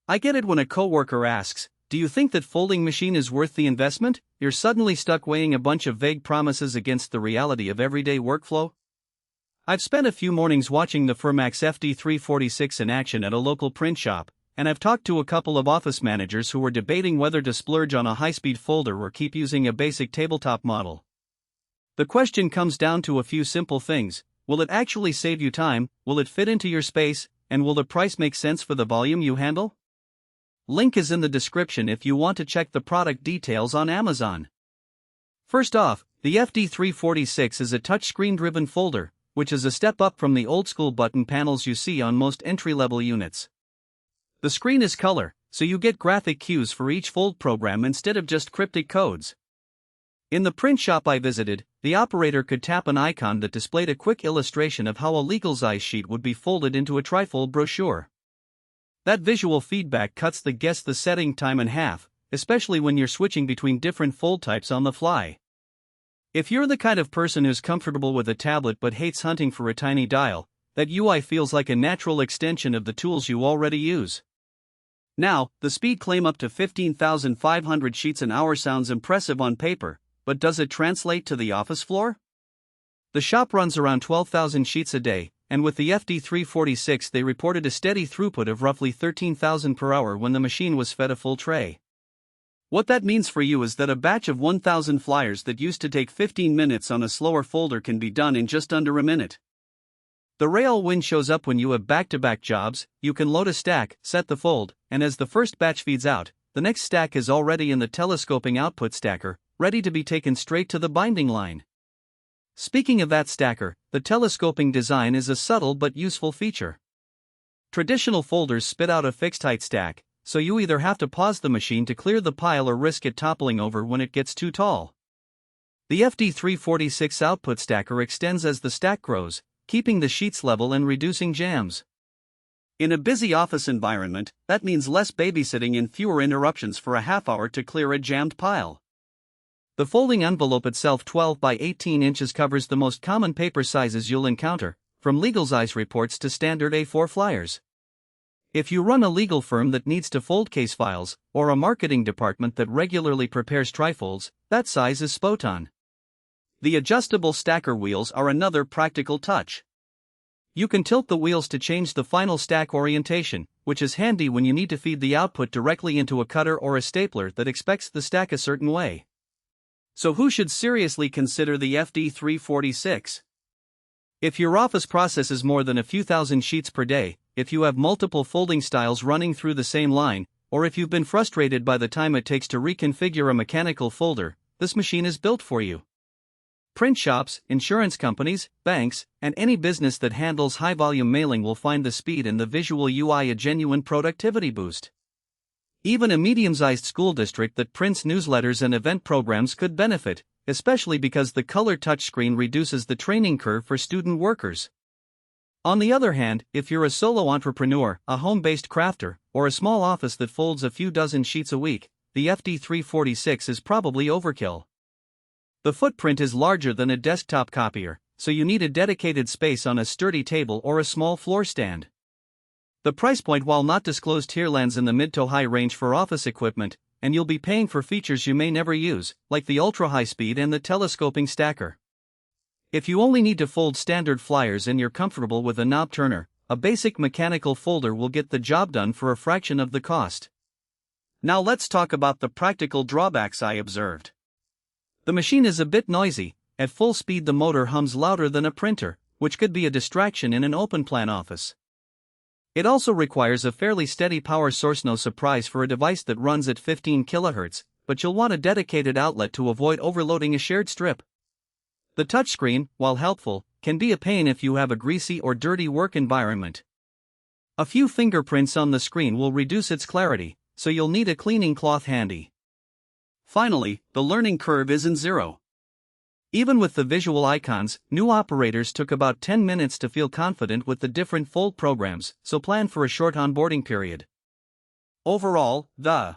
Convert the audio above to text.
I get it when a coworker asks, "Do you think that folding machine is worth the investment?" You're suddenly stuck weighing a bunch of vague promises against the reality of everyday workflow. I've spent a few mornings watching the Formax FD346 in action at a local print shop, and I've talked to a couple of office managers who were debating whether to splurge on a high-speed folder or keep using a basic tabletop model. The question comes down to a few simple things: will it actually save you time, will it fit into your space, and will the price make sense for the volume you handle? Link is in the description if you want to check the product details on Amazon. First off, the FD346 is a touchscreen-driven folder, which is a step up from the old-school button panels you see on most entry-level units. The screen is color, so you get graphic cues for each fold program instead of just cryptic codes. In the print shop I visited, the operator could tap an icon that displayed a quick illustration of how a legal size sheet would be folded into a trifold brochure. That visual feedback cuts the setting time in half, especially when you're switching between different fold types on the fly. If you're the kind of person who's comfortable with a tablet but hates hunting for a tiny dial, that UI feels like a natural extension of the tools you already use. Now, the speed claim up to 15,500 sheets an hour sounds impressive on paper, but does it translate to the office floor? The shop runs around 12,000 sheets a day, and with the FD346 they reported a steady throughput of roughly 13,000 per hour when the machine was fed a full tray. What that means for you is that a batch of 1,000 flyers that used to take 15 minutes on a slower folder can be done in just under a minute. The real win shows up when you have back-to-back jobs. You can load a stack, set the fold, and as the first batch feeds out, the next stack is already in the telescoping output stacker, ready to be taken straight to the binding line. Speaking of that stacker, the telescoping design is a subtle but useful feature. Traditional folders spit out a fixed-height stack, so you either have to pause the machine to clear the pile or risk it toppling over when it gets too tall. The FD346 output stacker extends as the stack grows, keeping the sheets level and reducing jams. In a busy office environment, that means less babysitting and fewer interruptions for a half hour to clear a jammed pile. The folding envelope itself, 12 by 18 inches, covers the most common paper sizes you'll encounter, from legal size reports to standard A4 flyers. If you run a legal firm that needs to fold case files, or a marketing department that regularly prepares trifolds, that size is spot on. The adjustable stacker wheels are another practical touch. You can tilt the wheels to change the final stack orientation, which is handy when you need to feed the output directly into a cutter or a stapler that expects the stack a certain way. So who should seriously consider the FD346? If your office processes more than a few thousand sheets per day, if you have multiple folding styles running through the same line, or if you've been frustrated by the time it takes to reconfigure a mechanical folder, this machine is built for you. Print shops, insurance companies, banks, and any business that handles high-volume mailing will find the speed and the visual UI a genuine productivity boost. Even a medium-sized school district that prints newsletters and event programs could benefit, especially because the color touchscreen reduces the training curve for student workers. On the other hand, if you're a solo entrepreneur, a home-based crafter, or a small office that folds a few dozen sheets a week, the FD346 is probably overkill. The footprint is larger than a desktop copier, so you need a dedicated space on a sturdy table or a small floor stand. The price point, while not disclosed here, lands in the mid to high range for office equipment, and you'll be paying for features you may never use, like the ultra-high speed and the telescoping stacker. If you only need to fold standard flyers and you're comfortable with a knob turner, a basic mechanical folder will get the job done for a fraction of the cost. Now let's talk about the practical drawbacks I observed. The machine is a bit noisy. At full speed the motor hums louder than a printer, which could be a distraction in an open-plan office. It also requires a fairly steady power source, no surprise for a device that runs at 15 kHz, but you'll want a dedicated outlet to avoid overloading a shared strip. The touchscreen, while helpful, can be a pain if you have a greasy or dirty work environment. A few fingerprints on the screen will reduce its clarity, so you'll need a cleaning cloth handy. Finally, the learning curve isn't zero. Even with the visual icons, new operators took about 10 minutes to feel confident with the different fold programs, so plan for a short onboarding period. Overall, the